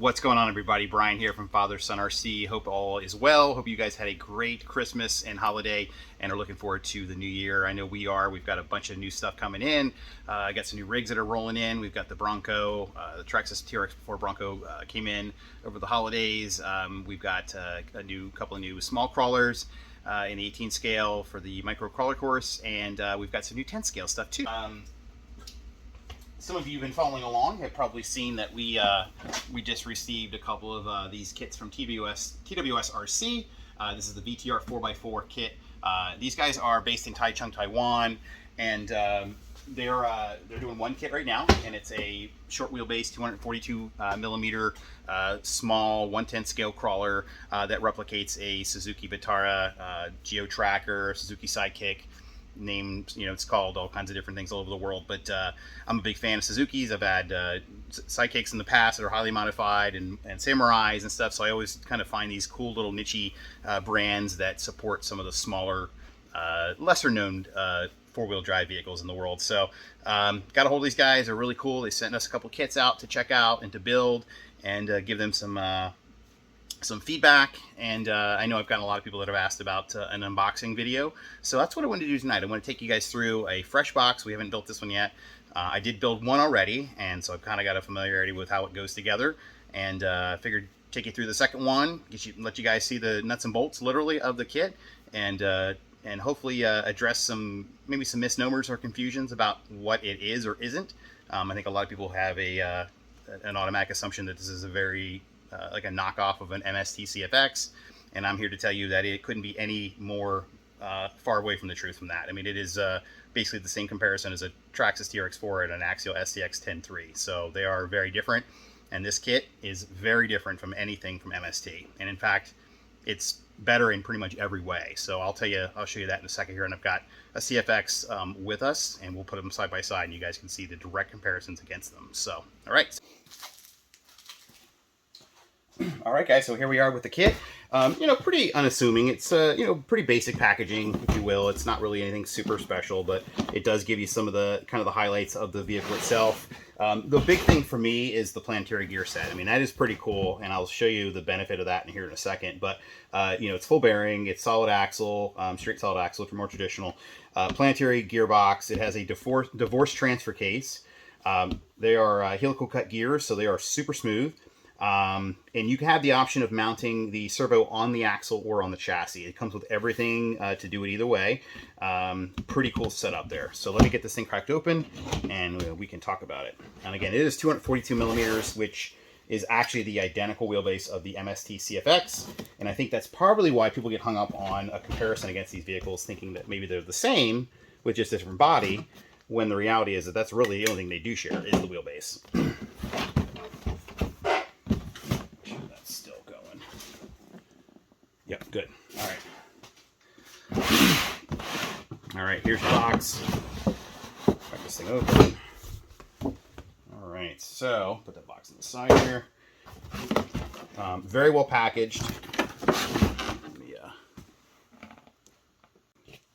What's going on, everybody? Brian here from Father Son RC. Hope all is well. Hope you guys had a great Christmas and holiday and are looking forward to the new year. I know we are. We've got a bunch of new stuff coming in. I got some new rigs that are rolling in. We've got the Bronco, the Traxxas TRX4 Bronco came in over the holidays. We've got a couple of new small crawlers in the 18 scale for the micro crawler course, and we've got some new 10 scale stuff too. Some of you have been following along have probably seen that we just received a couple of these kits from TWS RC. This is the VTR 4x4 kit. These guys are based in Taichung, Taiwan, and they're doing one kit right now, and it's a short wheelbase 242 millimeter small 110 scale crawler that replicates a Suzuki Vitara Geo Tracker, Suzuki Sidekick. Named, it's called all kinds of different things all over the world, but I'm a big fan of Suzukis. I've had sidekicks in the past that are highly modified and samurais and stuff, so I always kind of find these cool little niche brands that support some of the smaller, lesser known four-wheel drive vehicles in the world. So got a hold of these guys. They're really cool. They sent us a couple kits out to check out and to build and give them some feedback, and I know I've gotten a lot of people that have asked about an unboxing video, so that's what I wanted to do tonight. I want to take you guys through a fresh box. We haven't built this one yet. I did build one already, and so I've kind of got a familiarity with how it goes together, and I figured take you through the second one, let you guys see the nuts and bolts literally of the kit, and hopefully address maybe some misnomers or confusions about what it is or isn't. I think a lot of people have an automatic assumption that this is a very like a knockoff of an MST CMX, and I'm here to tell you that it couldn't be any more far away from the truth from that. I mean, it is basically the same comparison as a Traxxas TRX4 and an Axial SCX 10.3, so they are very different, and this kit is very different from anything from MST, and in fact, it's better in pretty much every way. So I'll show you that in a second here, and I've got a CFX with us, and we'll put them side by side, and you guys can see the direct comparisons against them. So, all right. All right, guys, so here we are with the kit. Pretty unassuming. It's, pretty basic packaging, if you will. It's not really anything super special, but it does give you some of the highlights of the vehicle itself. The big thing for me is the planetary gear set. I mean, that is pretty cool, and I'll show you the benefit of that here in a second. But, it's full bearing, it's solid axle, straight solid axle if you're more traditional. Planetary gearbox. It has a divorce transfer case. They are helical cut gears, so they are super smooth. And you have the option of mounting the servo on the axle or on the chassis. It comes with everything to do it either way. Pretty cool setup there. So let me get this thing cracked open and we can talk about it. And again, it is 242 millimeters, which is actually the identical wheelbase of the MST CMX. And I think that's probably why people get hung up on a comparison against these vehicles, thinking that maybe they're the same with just a different body, when the reality is that that's really the only thing they do share is the wheelbase. Yep, good. All right. All right, here's the box. Crack this thing open. All right, so put that box on the side here. Very well packaged.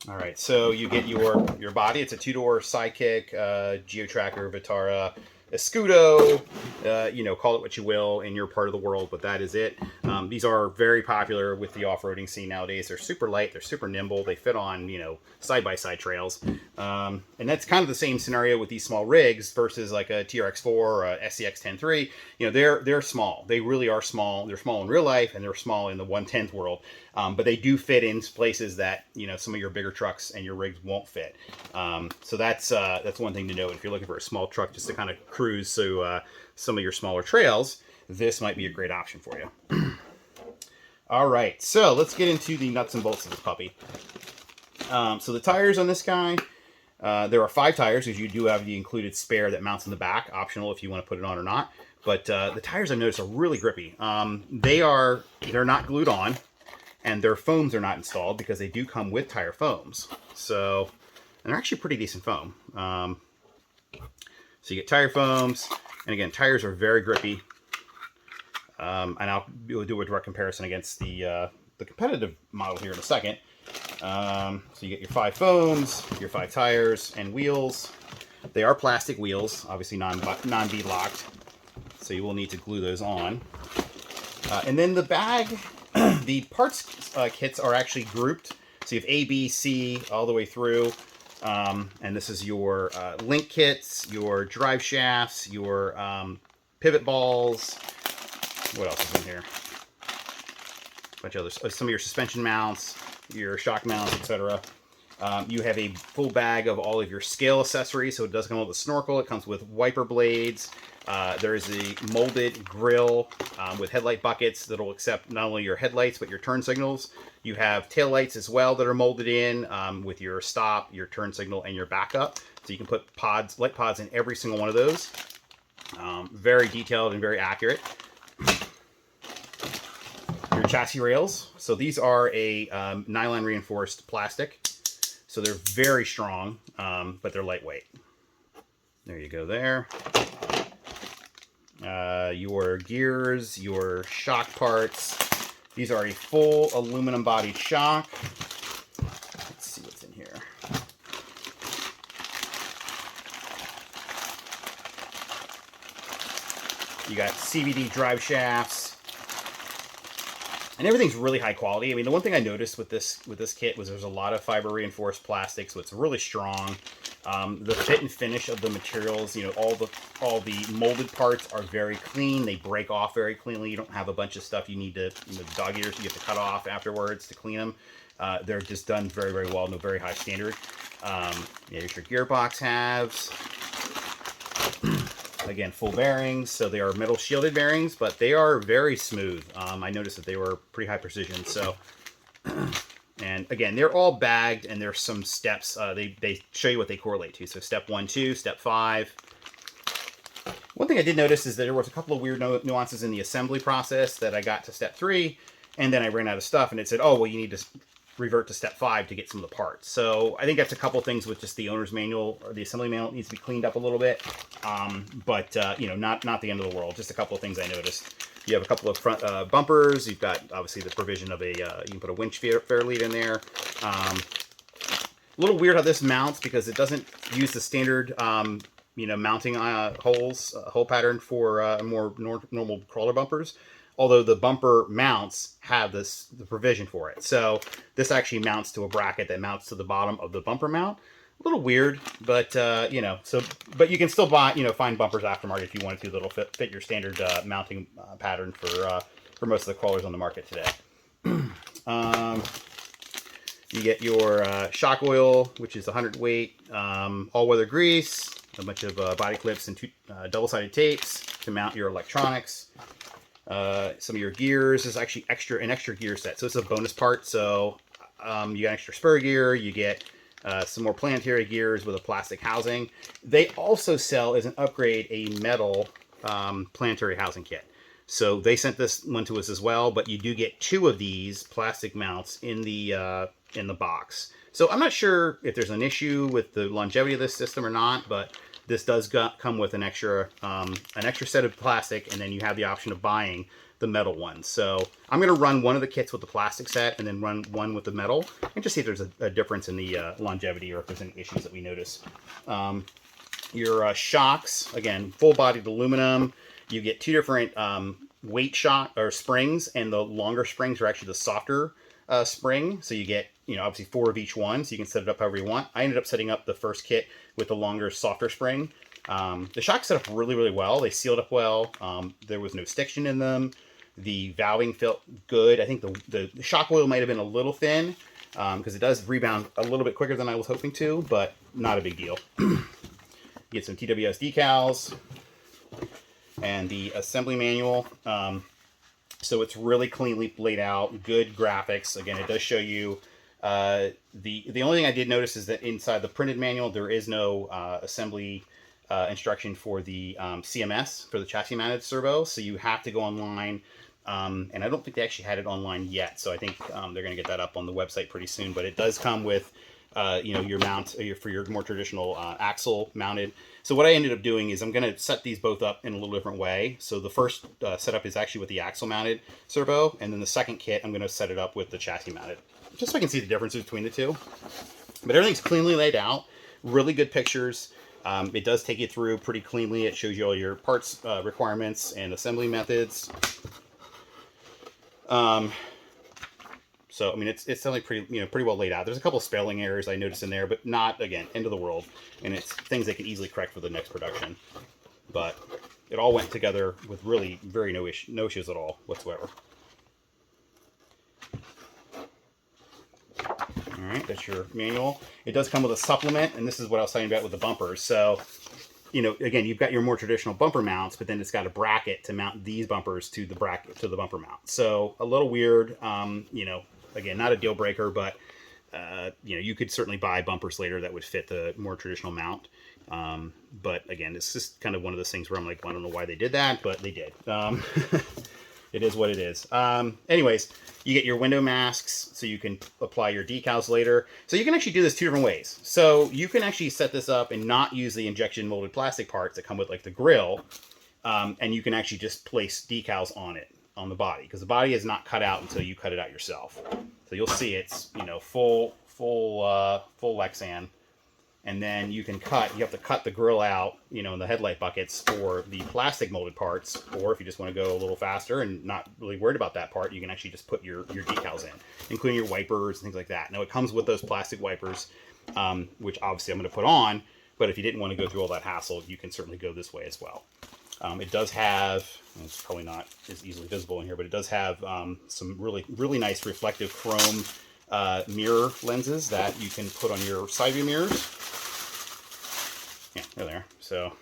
All right, so you get your body. It's a two-door Sidekick, Geo Tracker, Vitara, Escudo, call it what you will in your part of the world, but that is it. These are very popular with the off-roading scene nowadays. They're super light, they're super nimble, they fit on, side-by-side trails. And that's kind of the same scenario with these small rigs versus like a TRX4 or a SCX 10.3. They're small. They really are small. They're small in real life, and they're small in the 1/10 world. But they do fit in places that, some of your bigger trucks and your rigs won't fit. So that's one thing to note. If you're looking for a small truck just to kind of cruise through some of your smaller trails, this might be a great option for you. All right, so let's get into the nuts and bolts of this puppy. So the tires on this guy, there are 5 tires, because you do have the included spare that mounts in the back, optional if you want to put it on or not. But the tires I've noticed are really grippy. They're not glued on, and their foams are not installed because they do come with tire foams. So, and they're actually pretty decent foam. So you get tire foams, and again, tires are very grippy. And I'll do a direct comparison against the competitive model here in a second. So you get your 5 foams, your 5 tires, and wheels. They are plastic wheels, obviously non-bead locked. so you will need to glue those on. And then the bag, the parts kits are actually grouped. So you have A, B, C all the way through. And this is your link kits, your drive shafts, your pivot balls. What else is in here? A bunch of others. Some of your suspension mounts, your shock mounts, etc. You have a full bag of all of your scale accessories. So it does come with a snorkel. It comes with wiper blades. There is a molded grill with headlight buckets that will accept not only your headlights, but your turn signals. You have tail lights as well that are molded in with your stop, your turn signal, and your backup. So you can put light pods in every single one of those. Very detailed and very accurate. Your chassis rails. So these are a nylon reinforced plastic. So they're very strong, but they're lightweight. There you go there. Your gears, your shock parts. These are a full aluminum bodied shock. Let's see what's in here. You got CVD drive shafts. And everything's really high quality. I mean, the one thing I noticed with this kit was there's a lot of fiber reinforced plastic, so it's really strong. The fit and finish of the materials, you know, all the molded parts are very clean. They break off very cleanly. You don't have a bunch of stuff you need to, you know, dog ears you have to cut off afterwards to clean them. They're just done very, very well, no very high standard. Here's your gearbox halves. Again, full bearings, so they are metal shielded bearings, but they are very smooth. I noticed that they were pretty high precision. So, and again, they're all bagged, and there's some steps. They show you what they correlate to. So step 1, 2, step 5. One thing I did notice is that there was a couple of weird nuances in the assembly process that I got to step 3, and then I ran out of stuff, and it said, oh, well, you need to revert to step 5 to get some of the parts. So I think that's a couple things with just the owner's manual or the assembly manual. It needs to be cleaned up a little bit, but you know, not the end of the world. Just a couple of things I noticed. You have a couple of front bumpers. You've got obviously the provision of a you can put a winch fair lead in there. A little weird how this mounts because it doesn't use the standard you know, mounting hole pattern for more normal crawler bumpers. Although the bumper mounts have the provision for it. So this actually mounts to a bracket that mounts to the bottom of the bumper mount. A little weird, but you know, but you can still buy, you know, find bumpers aftermarket if you wanted to that'll fit your standard mounting pattern for most of the crawlers on the market today. You get your shock oil, which is 100 weight, all-weather grease, a bunch of body clips and 2 double-sided tapes to mount your electronics. Some of your gears is actually an extra gear set, so it's a bonus part. So you got extra spur gear, you get some more planetary gears with a plastic housing. They also sell as an upgrade a metal planetary housing kit. So they sent this one to us as well, but you do get 2 of these plastic mounts in the box. So I'm not sure if there's an issue with the longevity of this system or not, but this does come with an extra set of plastic, and then you have the option of buying the metal one. So I'm going to run one of the kits with the plastic set and then run one with the metal and just see if there's a difference in the longevity or if there's any issues that we notice. Your shocks, again, full-bodied aluminum. You get 2 different weight shock or springs, and the longer springs are actually the softer spring. So you get, you know, obviously 4 of each one, so you can set it up however you want. I ended up setting up the first kit with the longer, softer spring. The shocks set up really, really well. They sealed up well. There was no stiction in them. The valving felt good. I think the shock oil might have been a little thin because it does rebound a little bit quicker than I was hoping to, but not a big deal. Get some TWS decals and the assembly manual. So it's really cleanly laid out, good graphics. Again, it does show you the only thing I did notice is that inside the printed manual there is no assembly instruction for the CMS, for the chassis mounted servo. So you have to go online, and I don't think they actually had it online yet. So I think they're going to get that up on the website pretty soon. But it does come with you know, your mount for your more traditional axle mounted. So what I ended up doing is I'm going to set these both up in a little different way. So the first setup is actually with the axle mounted servo, and then the second kit I'm going to set it up with the chassis mounted, just so I can see the differences between the two. But everything's cleanly laid out, really good pictures. It does take you through pretty cleanly. It shows you all your parts requirements and assembly methods. So I mean, it's definitely pretty well laid out. There's a couple of spelling errors I noticed in there, but not, again, end of the world, and it's things they can easily correct for the next production. But it all went together with really no issues at all whatsoever. All right, that's your manual. It does come with a supplement, and this is what I was talking about with the bumpers. So, you know, again, you've got your more traditional bumper mounts, but then it's got a bracket to mount these bumpers to the bumper mount. So a little weird. You know, again, not a deal breaker, but you know, you could certainly buy bumpers later that would fit the more traditional mount. But again, it's just kind of one of those things where I'm like, well, I don't know why they did that, but they did. It is what it is. Anyways, you get your window masks so you can apply your decals later. So you can actually do this two different ways. So you can actually set this up and not use the injection molded plastic parts that come with like the grill. And you can actually just place decals on it, on the body, because the body is not cut out until you cut it out yourself. So you'll see it's, you know, full Lexan. And then you have to cut the grill out, you know, in the headlight buckets for the plastic molded parts. Or if you just want to go a little faster and not really worried about that part, you can actually just put your decals in, including your wipers and things like that. Now it comes with those plastic wipers, which obviously I'm going to put on. But if you didn't want to go through all that hassle, you can certainly go this way as well. It does have, it's probably not as easily visible in here, but it does have some really nice reflective chrome mirror lenses that you can put on your side view mirrors. Yeah, they're there. So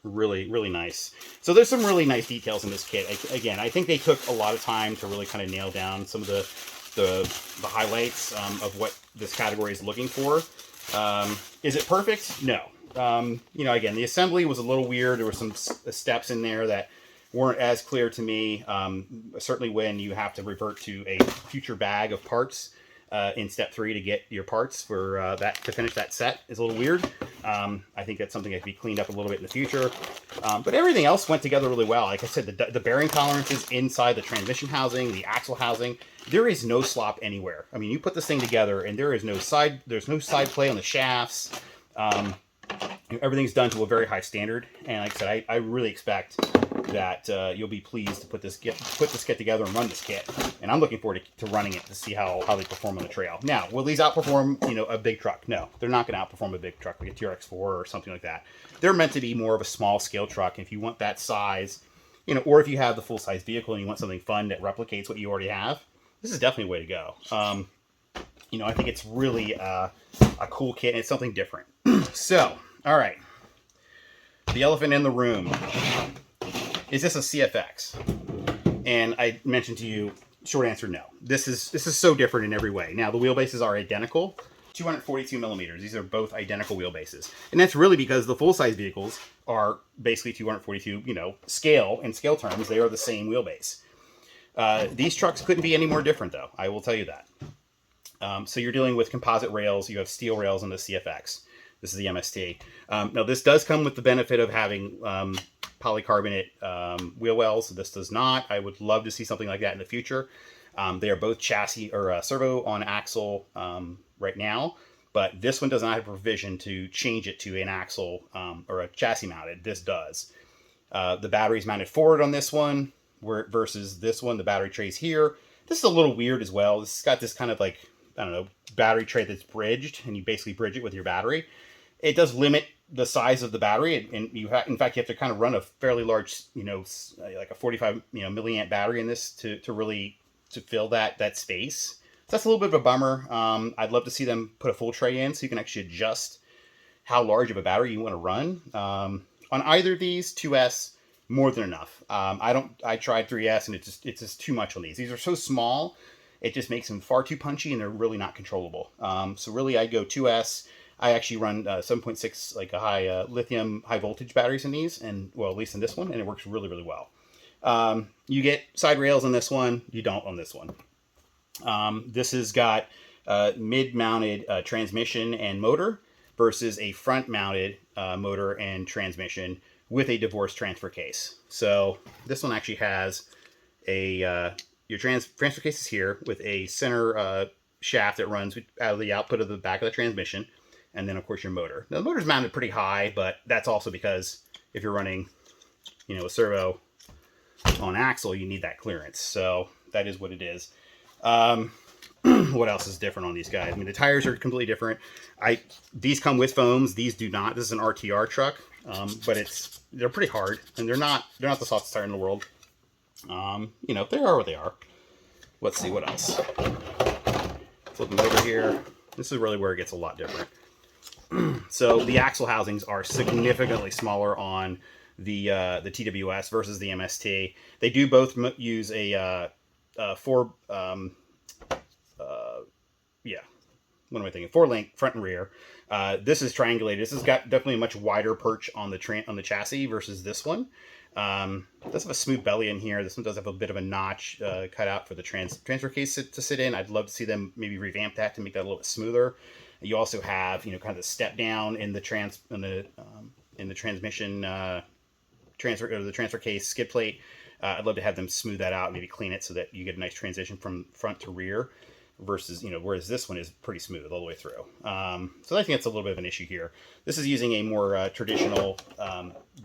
really nice. So there's some really nice details in this kit. Again, I think they took a lot of time to really kind of nail down some of the highlights of what this category is looking for. Is it perfect? No. You know, again, the assembly was a little weird. There were some steps in there that weren't as clear to me. Certainly when you have to revert to a future bag of parts in step 3 to get your parts for to finish that set is a little weird. I think that's something that could be cleaned up a little bit in the future. But everything else went together really well. Like I said, the bearing tolerances inside the transmission housing, the axle housing, there is no slop anywhere. I mean, you put this thing together and there's no side play on the shafts. Everything's done to a very high standard, and like I said, I really expect that you'll be pleased to put this kit together and run this kit. And I'm looking forward to running it to see how they perform on the trail. Now, will these outperform, you know, a big truck? No, they're not going to outperform a big truck like a TRX4 or something like that. They're meant to be more of a small scale truck. If you want that size, you know, or if you have the full size vehicle and you want something fun that replicates what you already have, this is definitely a way to go. You know, I think it's really a cool kit and it's something different. So, all right, the elephant in the room. Is this a CFX? And I mentioned to you, short answer, no. This is so different in every way. Now, the wheelbases are identical, 242 millimeters. These are both identical wheelbases. And that's really because the full-size vehicles are basically 242, you know, scale. In scale terms, they are the same wheelbase. These trucks couldn't be any more different, though. I will tell you that. So you're dealing with composite rails. You have steel rails on the CFX. This is the MST. Now, this does come with the benefit of having polycarbonate wheel wells. This does not. I would love to see something like that in the future. They are both chassis or servo on axle right now, but this one does not have provision to change it to an axle or a chassis mounted. This does. The battery's mounted forward on this one, versus this one, the battery tray's here. This is a little weird as well. It's got this kind of like, I don't know, battery tray that's bridged, and you basically bridge it with your battery. It does limit the size of the battery, and in fact, you have to kind of run a fairly large, you know, like a 45, you know, milliamp battery in this to really fill that space. So that's a little bit of a bummer. I'd love to see them put a full tray in so you can actually adjust how large of a battery you want to run. On either of these, 2S, more than enough. I tried 3S, and it's just too much on these. These are so small, it just makes them far too punchy, and they're really not controllable. So really, I'd go 2S. I actually run 7.6, like a high lithium high voltage batteries in these, and well, at least in this one, and it works really well. You get side rails on this one, you don't on this one. This has got mid-mounted transmission and motor versus a front-mounted motor and transmission with a divorce transfer case. So this one actually has a your transfer case is here with a center shaft that runs out of the output of the back of the transmission. and then of course your motor. Now the motor's mounted pretty high, but that's also because if you're running, you know, a servo on axle, you need that clearance. So that is what it is. What else is different on these guys? I mean, the tires are completely different. These come with foams. These do not. This is an RTR truck, but they're pretty hard, and they're not the softest tire in the world. You know, they are what they are. Let's see what else. Flip them over here. This is really where it gets a lot different. So the axle housings are significantly smaller on the TWS versus the MST. They do both use a four link front and rear. This is triangulated. This has got definitely a much wider perch on the chassis versus this one. It does have a smooth belly in here. This one does have a bit of a notch cut out for the transfer case to sit in. I'd love to see them maybe revamp that to make that a little bit smoother. You also have, you know, kind of the step down in the transmission the transfer case skid plate. I'd love to have them smooth that out, maybe clean it so that you get a nice transition from front to rear versus, you know, whereas this one is pretty smooth all the way through. So I think that's a little bit of an issue here. This is using a more traditional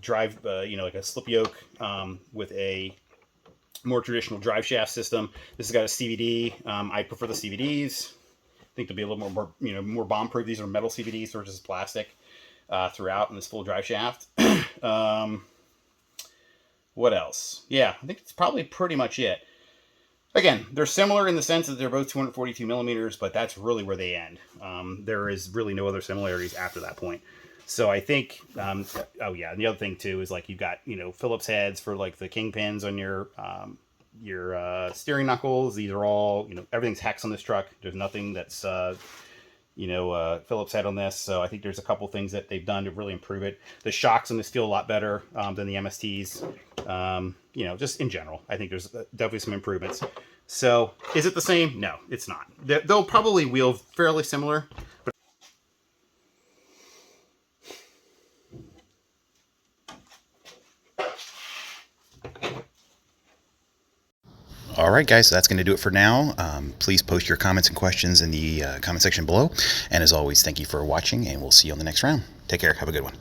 drive, you know, like a slip yoke with a more traditional drive shaft system. This has got a CVD. I prefer the CVDs. I think they'll be a little more, you know, more bomb proof. These are metal CVDs versus plastic throughout in this full drive shaft. What else? Yeah, I think it's probably pretty much it. Again, they're similar in the sense that they're both 242 millimeters, but that's really where they end. There is really no other similarities after that point. So I think, oh yeah, and the other thing too is like you've got, you know, Phillips heads for like the kingpins on your steering knuckles. These are all, you know, everything's hex on this truck. There's nothing that's, you know, Phillips head on this. So I think there's a couple things that they've done to really improve it. The shocks on this feel a lot better than the MSTs. You know, just in general, I think there's definitely some improvements. So is it the same? No, it's not. They'll probably wheel fairly similar. But all right, guys, so that's going to do it for now. Please post your comments and questions in the comment section below. And as always, thank you for watching, and we'll see you on the next round. Take care. Have a good one.